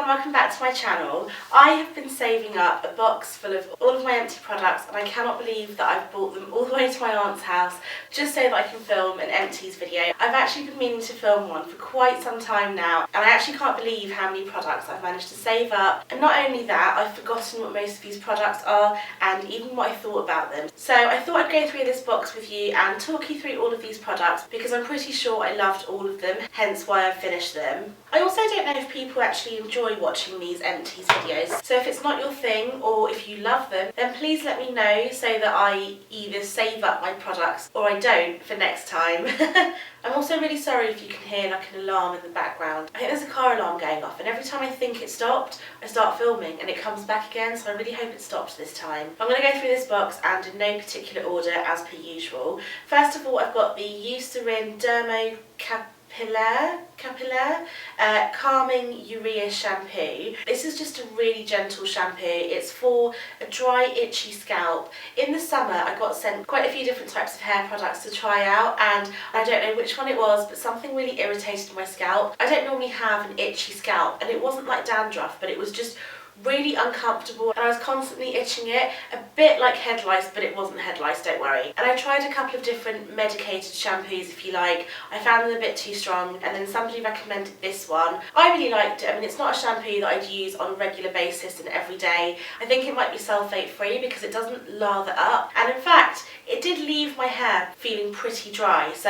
everyone, welcome back to my channel. I have been saving up a box full of all of my empty products and I cannot believe that I've brought them all the way to my aunt's house just so that I can film an empties video. I've actually been meaning to film one for quite some time now and I actually can't believe how many products I've managed to save up. And not only that, I've forgotten what most of these products are and even what I thought about them. So I thought I'd go through this box with you and talk you through all of these products because I'm pretty sure I loved all of them, hence why I've finished them. I also don't know if people actually enjoy watching these empties videos, so if it's not your thing or if you love them, then please let me know so that I either save up my products or I don't for next time. I'm also really sorry if you can hear like an alarm in the background. I think there's a car alarm going off and every time I think it stopped, I start filming and it comes back again, so I really hope it stops this time. I'm going to go through this box and in no particular order as per usual. First of all, I've got the Eucerin Dermo Capillaire Calming Urea Shampoo. This is just a really gentle shampoo. It's for a dry, itchy scalp. In the summer I got sent quite a few different types of hair products to try out and I don't know which one it was, but something really irritated my scalp. I don't normally have an itchy scalp and it wasn't like dandruff, but it was just really uncomfortable and I was constantly itching it, a bit like head lice, but it wasn't head lice, don't worry. And I tried a couple of different medicated shampoos if you like. I found them a bit too strong and then somebody recommended this one. I really liked it. I mean, it's not a shampoo that I'd use on a regular basis and every day. I think it might be sulfate free because it doesn't lather up, and in fact it did leave my hair feeling pretty dry, so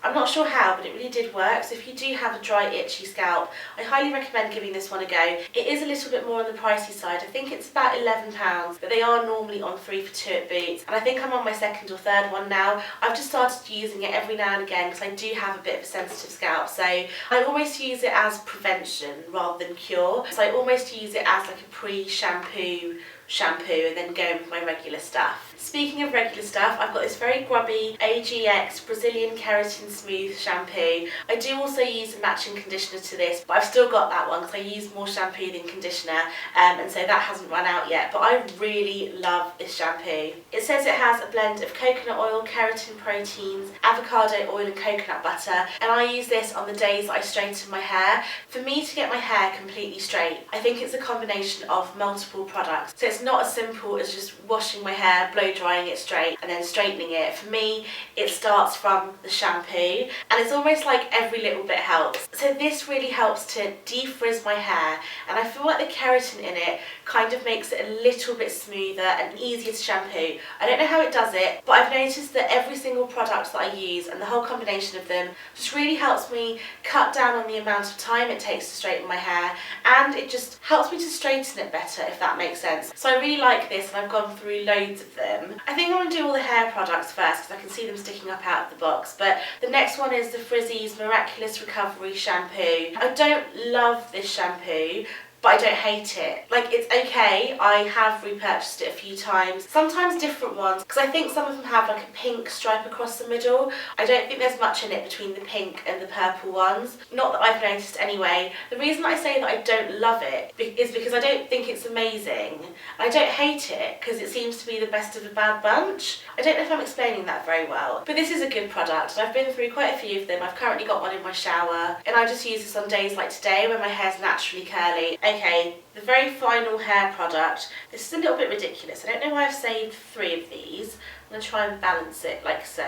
I'm not sure how, but it really did work. So if you do have a dry, itchy scalp, I highly recommend giving this one a go. It is a little bit more on the pricey side. I think it's about £11, but they are normally on 3 for 2 at Boots, and I think I'm on my second or third one now. I've just started using it every now and again because I do have a bit of a sensitive scalp, so I almost use it as prevention rather than cure. So I almost use it as like a pre-shampoo shampoo and then go in with my regular stuff. Speaking of regular stuff, I've got this very grubby AGX Brazilian Keratin Smooth shampoo. I do also use a matching conditioner to this, but I've still got that one because I use more shampoo than conditioner, and so that hasn't run out yet, but I really love this shampoo. It says it has a blend of coconut oil, keratin proteins, avocado oil and coconut butter, and I use this on the days that I straighten my hair. For me to get my hair completely straight, I think it's a combination of multiple products. So it's not as simple as just washing my hair, blow drying it straight and then straightening it. For me, it starts from the shampoo and it's almost like every little bit helps. So this really helps to defrizz my hair, and I feel like the keratin in it kind of makes it a little bit smoother and easier to shampoo. I don't know how it does it, but I've noticed that every single product that I use and the whole combination of them just really helps me cut down on the amount of time it takes to straighten my hair, and it just helps me to straighten it better, if that makes sense. So I really like this and I've gone through loads of them. I think I'm going to do all the hair products first because I can see them sticking up out of the box, but the next one is the Frizzy's Miraculous Recovery Shampoo. I don't love this shampoo, but I don't hate it. Like, it's okay. I have repurchased it a few times, sometimes different ones, because I think some of them have like a pink stripe across the middle. I don't think there's much in it between the pink and the purple ones. Not that I've noticed anyway. The reason I say that I don't love it is because I don't think it's amazing. I don't hate it because it seems to be the best of a bad bunch. I don't know if I'm explaining that very well, but this is a good product and I've been through quite a few of them. I've currently got one in my shower and I just use this on days like today when my hair's naturally curly. Okay, the very final hair product. This is a little bit ridiculous. I don't know why I've saved 3 of these. I'm going to try and balance it like so.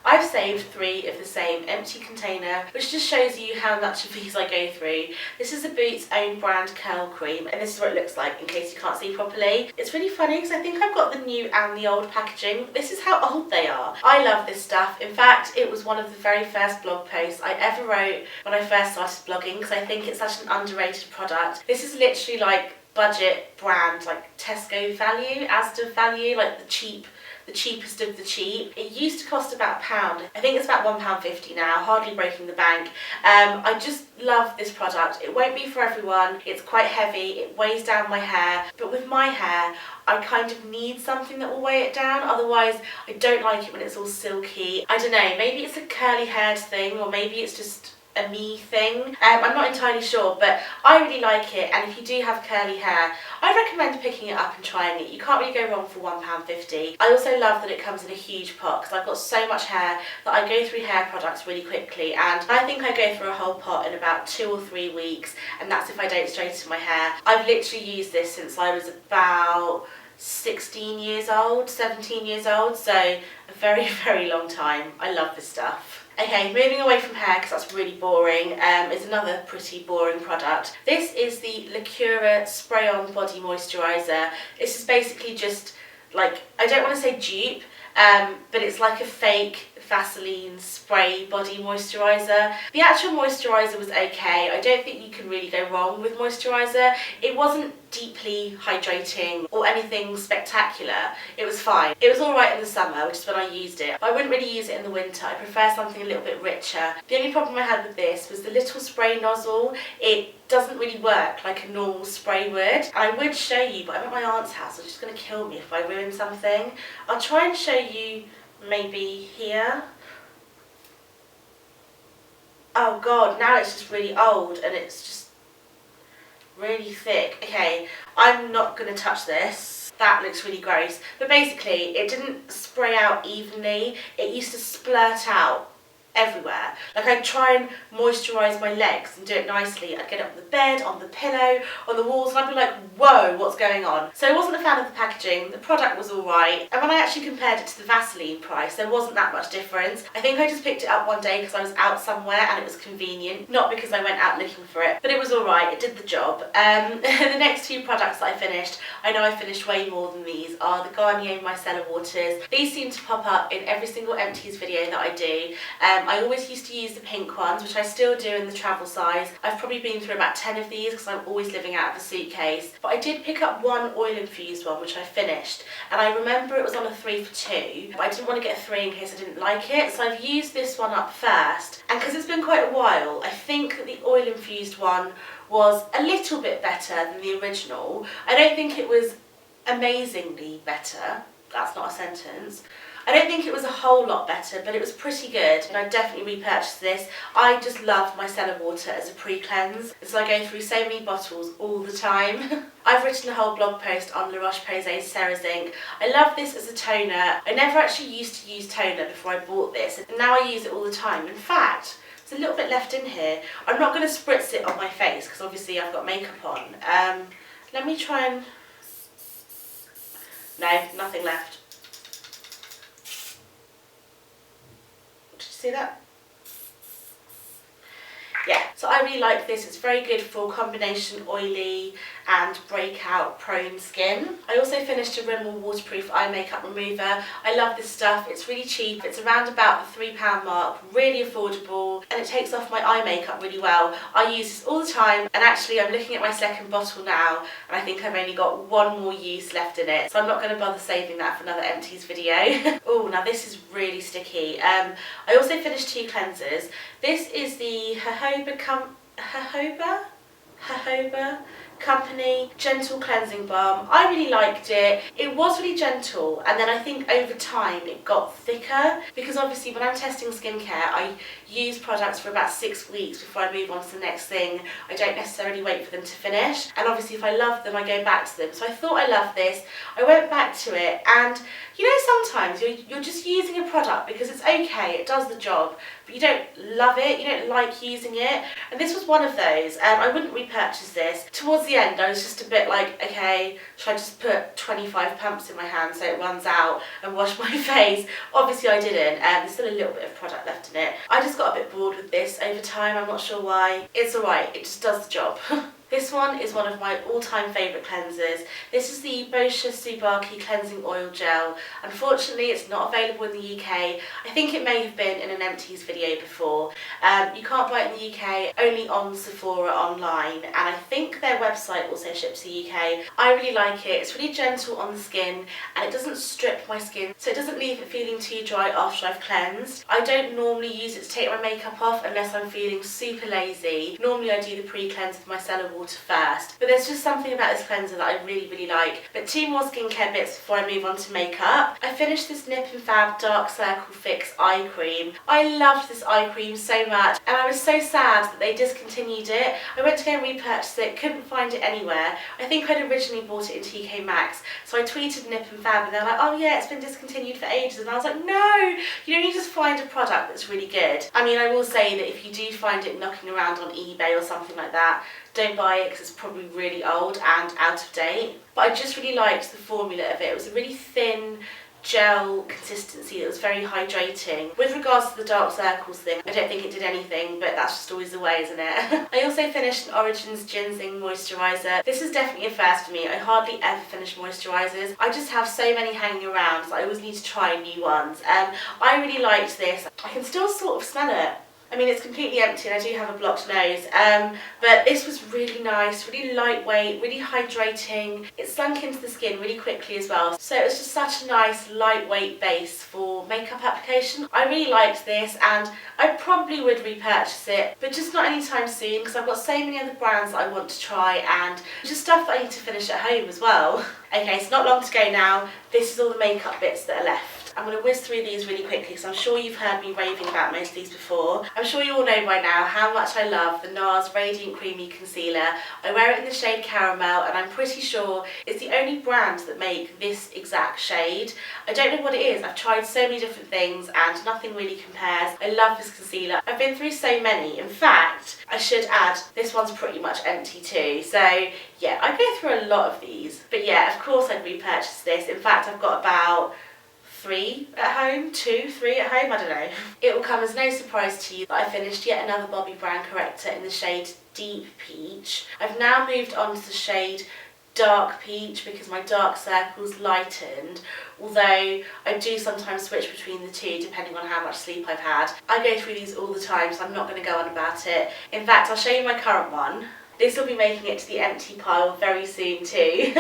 I've saved 3 of the same empty container, which just shows you how much of these I go through. This is a Boots own brand curl cream, and this is what it looks like in case you can't see properly. It's really funny because I think I've got the new and the old packaging. This is how old they are. I love this stuff. In fact, it was one of the very first blog posts I ever wrote when I first started blogging because I think it's such an underrated product. This is literally like budget brand, like Tesco value, Asda value, like the cheapest of the cheap. It used to cost about £1. I think it's about £1.50 now, hardly breaking the bank. I just love this product. It won't be for everyone. It's quite heavy, it weighs down my hair, but with my hair, I kind of need something that will weigh it down, otherwise I don't like it when it's all silky. I don't know, maybe it's a curly haired thing, or maybe it's just a me thing. I'm not entirely sure, but I really like it, and if you do have curly hair, I recommend picking it up and trying it. You can't really go wrong for £1.50. I also love that it comes in a huge pot because I've got so much hair that I go through hair products really quickly, and I think I go through a whole pot in about 2 or 3 weeks, and that's if I don't straighten my hair. I've literally used this since I was about 16 years old, 17 years old, so a very, very long time. I love this stuff. Okay, moving away from hair because that's really boring, is another pretty boring product. This is the Lacura Spray-On Body Moisturizer. This is basically just like, I don't want to say dupe, but it's like a fake Vaseline spray body moisturizer. The actual moisturizer was okay. I don't think you can really go wrong with moisturizer. It wasn't deeply hydrating or anything spectacular. It was fine. It was alright in the summer, which is when I used it. But I wouldn't really use it in the winter. I prefer something a little bit richer. The only problem I had with this was the little spray nozzle. It doesn't really work like a normal spray would. I would show you, but I'm at my aunt's house, so she's going to kill me if I ruin something. I'll try and show you maybe here. Oh god, now it's just really old and it's just really thick. Okay, I'm not going to touch this. That looks really gross. But basically, it didn't spray out evenly. It used to splurt out everywhere. Like, I'd try and moisturise my legs and do it nicely. I'd get it on the bed, on the pillow, on the walls, and I'd be like, whoa, what's going on? So I wasn't a fan of the packaging. The product was alright, and when I actually compared it to the Vaseline price, there wasn't that much difference. I think I just picked it up one day because I was out somewhere and it was convenient, not because I went out looking for it, but it was alright, it did the job. The next two products that I finished, I know I finished way more than these, are the Garnier Micellar Waters. These seem to pop up in every single empties video that I do. I always used to use the pink ones, which I still do in the travel size. I've probably been through about 10 of these because I'm always living out of a suitcase. But I did pick up one oil infused one, which I finished. And I remember it was on a 3 for 2, but I didn't want to get a 3 in case I didn't like it. So I've used this one up first. And because it's been quite a while, I think that the oil infused one was a little bit better than the original. I don't think it was amazingly better. That's not a sentence. I don't think it was a whole lot better, but it was pretty good, and I definitely repurchased this. I just love Micellar Water as a pre-cleanse, so I go through so many bottles all the time. I've written a whole blog post on La Roche-Posay's Zinc. I love this as a toner. I never actually used to use toner before I bought this, and now I use it all the time. In fact, there's a little bit left in here. I'm not going to spritz it on my face, because obviously I've got makeup on. Let me try and... No, nothing left. See that? Yeah, so I really like this. It's very good for combination oily and breakout prone skin. I also finished a Rimmel waterproof eye makeup remover. I love this stuff. It's really cheap. It's around about the £3 mark, really affordable, and it takes off my eye makeup really well. I use this all the time, and actually I'm looking at my second bottle now, and I think I've only got one more use left in it, so I'm not going to bother saving that for another empties video. Oh, now this is really sticky. I also finished 2 cleansers. This is the Jojoba Company Gentle Cleansing Balm. I really liked it. It was really gentle, and then I think over time it got thicker, because obviously when I'm testing skincare I use products for about 6 weeks before I move on to the next thing. I don't necessarily wait for them to finish, and obviously if I love them I go back to them. So I thought I loved this, I went back to it, and you know, sometimes you're just using a product because it's okay, it does the job, but you don't love it, you don't like using it, and this was one of those. I wouldn't repurchase this. Towards the end I was just a bit like, okay, should I just put 25 pumps in my hand so it runs out and wash my face? Obviously I didn't, there's still a little bit of product left in it. I just got a bit bored with this over time, I'm not sure why. It's alright, it just does the job. This one is one of my all-time favourite cleansers. This is the Boscia Subaki Cleansing Oil Gel. Unfortunately, it's not available in the UK. I think it may have been in an empties video before. You can't buy it in the UK, only on Sephora online, and I think their website also ships to the UK. I really like it. It's really gentle on the skin, and it doesn't strip my skin, so it doesn't leave it feeling too dry after I've cleansed. I don't normally use it to take my makeup off unless I'm feeling super lazy. Normally I do the pre-cleanse with Micellar Water water first. But there's just something about this cleanser that I really, really like. But 2 more skincare bits before I move on to makeup. I finished this Nip and Fab Dark Circle Fix eye cream. I loved this eye cream so much, and I was so sad that they discontinued it. I went to go and repurchase it, couldn't find it anywhere. I think I'd originally bought it in TK Maxx, so I tweeted Nip and Fab and they're like, oh yeah, it's been discontinued for ages, and I was like, no, you know, you just find a product that's really good. I mean, I will say that if you do find it knocking around on eBay or something like that, don't buy it because it's probably really old and out of date. But I just really liked the formula of it. It was a really thin gel consistency that was very hydrating. With regards to the dark circles thing, I don't think it did anything, but that's just always the way, isn't it? I also finished an Origins Ginseng Moisturizer. This is definitely a first for me. I hardly ever finish moisturizers. I just have so many hanging around, so I always need to try new ones. I really liked this. I can still sort of smell it. I mean, it's completely empty and I do have a blocked nose, but this was really nice, really lightweight, really hydrating. It sunk into the skin really quickly as well. So it was just such a nice lightweight base for makeup application. I really liked this and I probably would repurchase it, but just not anytime soon because I've got so many other brands that I want to try and just stuff that I need to finish at home as well. Okay, so not long to go now. This is all the makeup bits that are left. I'm going to whiz through these really quickly because I'm sure you've heard me raving about most of these before. I'm sure you all know by now how much I love the NARS Radiant Creamy Concealer. I wear it in the shade Caramel and I'm pretty sure it's the only brand that make this exact shade. I don't know what it is. I've tried so many different things and nothing really compares. I love this concealer. I've been through so many. In fact, I should add, this one's pretty much empty too. So yeah, I go through a lot of these. But yeah, of course I'd repurchase this. In fact, I've got about 3 at home, 2, 3 at home, I don't know. It will come as no surprise to you that I finished yet another Bobbi Brown corrector in the shade Deep Peach. I've now moved on to the shade Dark Peach because my dark circles lightened, although I do sometimes switch between the two depending on how much sleep I've had. I go through these all the time, so I'm not going to go on about it. In fact, I'll show you my current one. This will be making it to the empty pile very soon too.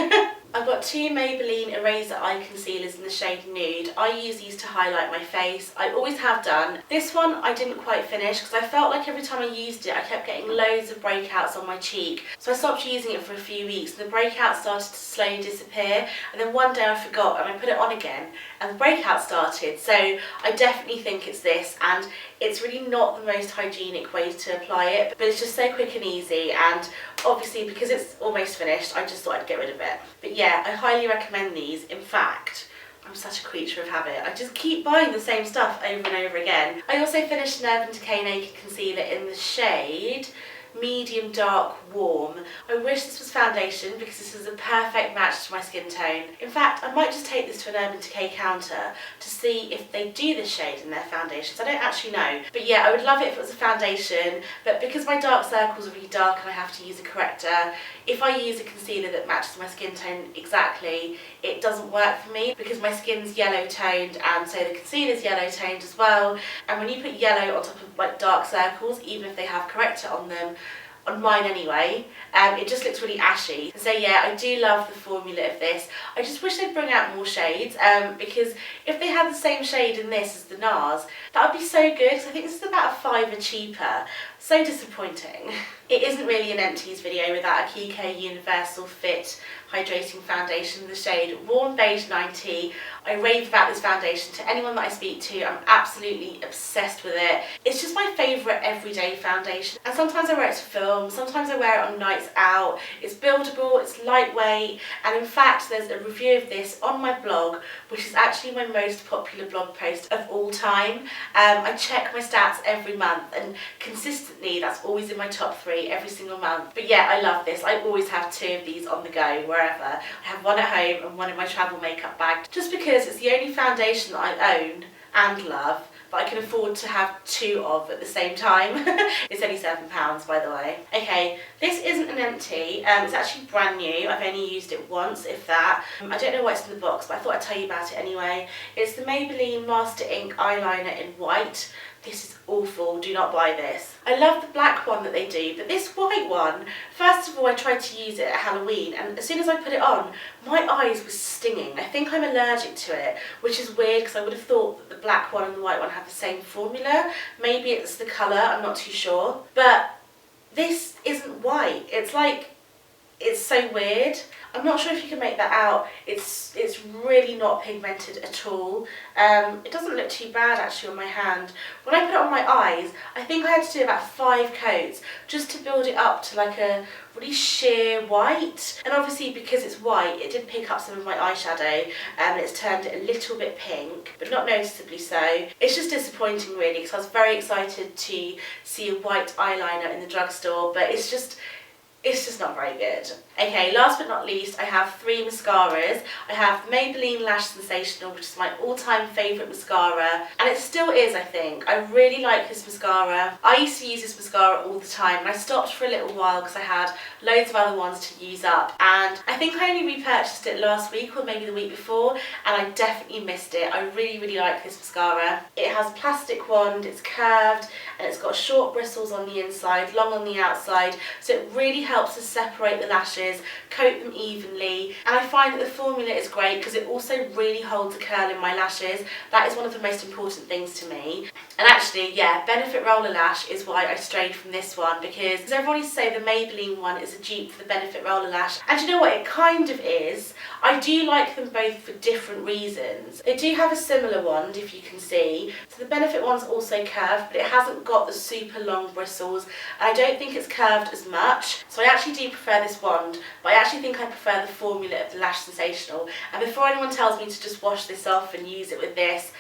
I've got 2 Maybelline Eraser Eye Concealers in the shade Nude. I use these to highlight my face. I always have done. This one I didn't quite finish because I felt like every time I used it I kept getting loads of breakouts on my cheek. So I stopped using it for a few weeks and the breakouts started to slowly disappear, and then one day I forgot and I put it on again and the breakout started. So I definitely think it's this, and it's really not the most hygienic way to apply it, but it's just so quick and easy, and obviously because it's almost finished I just thought I'd get rid of it. But yeah, I highly recommend these. In fact, I'm such a creature of habit. I just keep buying the same stuff over and over again. I also finished an Urban Decay Naked Concealer in the shade Medium Dark Warm. I wish this was foundation because this is a perfect match to my skin tone. In fact, I might just take this to an Urban Decay counter to see if they do this shade in their foundations. I don't actually know. But yeah, I would love it if it was a foundation, but because my dark circles are really dark and I have to use a corrector, if I use a concealer that matches my skin tone exactly, it doesn't work for me because my skin's yellow toned and so the concealer's yellow toned as well. And when you put yellow on top of like dark circles, even if they have corrector on them, on mine anyway, it just looks really ashy. So yeah, I do love the formula of this. I just wish they'd bring out more shades because if they had the same shade in this as the NARS, that would be so good because I think this is about a £5 cheaper. So disappointing. It isn't really an empties video without a Kiko Universal Fit Hydrating Foundation in the shade Warm Beige 90. I rave about this foundation to anyone that I speak to. I'm absolutely obsessed with it. It's just my favourite everyday foundation, and sometimes I wear it to film, sometimes I wear it on nights out. It's buildable, it's lightweight, and in fact there's a review of this on my blog, which is actually my most popular blog post of all time. I check my stats every month and consistently that's always in my top 3 every single month. But yeah, I love this. I always have 2 of these on the go wherever. I have one at home and one in my travel makeup bag just because it's the only foundation that I own and love that I can afford to have 2 of at the same time. It's only £7 by the way. Okay, this isn't an empty, it's actually brand new. I've only used it once, if that. I don't know what's in the box, but I thought I'd tell you about it anyway. It's the Maybelline Master Ink Eyeliner in white. This is awful, do not buy this. I love the black one that they do, but this white one, first of all I tried to use it at Halloween and as soon as I put it on, my eyes were stinging. I think I'm allergic to it, which is weird because I would have thought that the black one and the white one have the same formula. Maybe it's the colour, I'm not too sure. But this isn't white, it's like it's so weird. I'm not sure if you can make that out. It's really not pigmented at all. It doesn't look too bad actually on my hand. When I put it on my eyes, I think I had to do about 5 coats just to build it up to like a really sheer white. And obviously because it's white, it did pick up some of my eyeshadow and it's turned it a little bit pink, but not noticeably so. It's just disappointing really, because I was very excited to see a white eyeliner in the drugstore, but it's just not very good. Okay, last but not least, I have 3 mascaras. I have the Maybelline Lash Sensational, which is my all-time favourite mascara, and it still is, I think. I really like this mascara. I used to use this mascara all the time, and I stopped for a little while because I had loads of other ones to use up, and I think I only repurchased it last week or maybe the week before, and I definitely missed it. I really, really like this mascara. It has a plastic wand, it's curved, and it's got short bristles on the inside, long on the outside, so it really helps to separate the lashes, coat them evenly, and I find that the formula is great because it also really holds a curl in my lashes. That is one of the most important things to me. And actually, yeah, Benefit Roller Lash is why I strayed from this one, because everyone used to say the Maybelline one is a dupe for the Benefit Roller Lash, and you know what, it kind of is. I do like them both for different reasons. They do have a similar wand, if you can see. So the Benefit one's also curved, but it hasn't got the super long bristles, and I don't think it's curved as much. So I actually do prefer this wand, but I actually think I prefer the formula of the Lash Sensational. And before anyone tells me to just wash this off and use it with this,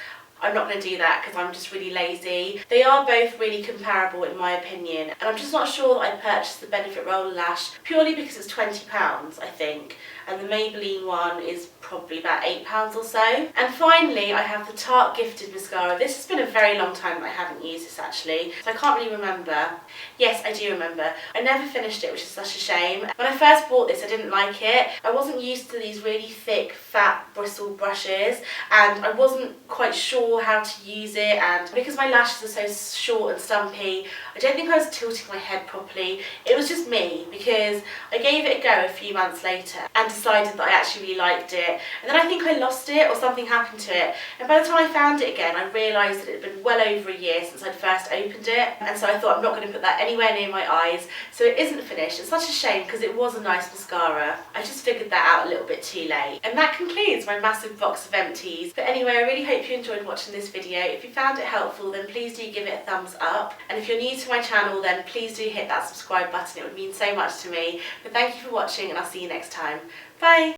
I'm not going to do that because I'm just really lazy. They are both really comparable in my opinion, and I'm just not sure that I purchased the Benefit Roller Lash purely because it's £20, I think, and the Maybelline one is probably about £8 or so. And finally, I have the Tarte Gifted Mascara. This has been a very long time that I haven't used this actually, so I can't really remember. Yes, I do remember. I never finished it, which is such a shame. When I first bought this, I didn't like it. I wasn't used to these really thick, fat, bristle brushes, and I wasn't quite sure how to use it, and because my lashes are so short and stumpy, I don't think I was tilting my head properly. It was just me, because I gave it a go a few months later and decided that I actually really liked it, and then I think I lost it or something happened to it, and by the time I found it again I realised that it had been well over a year since I'd first opened it, and so I thought I'm not going to put that anywhere near my eyes, so it isn't finished. It's such a shame because it was a nice mascara. I just figured that out a little bit too late. And that concludes my massive box of empties. But anyway, I really hope you enjoyed watching this video. If you found it helpful, then please do give it a thumbs up, and if you're new to my channel, then please do hit that subscribe button. It would mean so much to me. But thank you for watching, and I'll see you next time. Bye!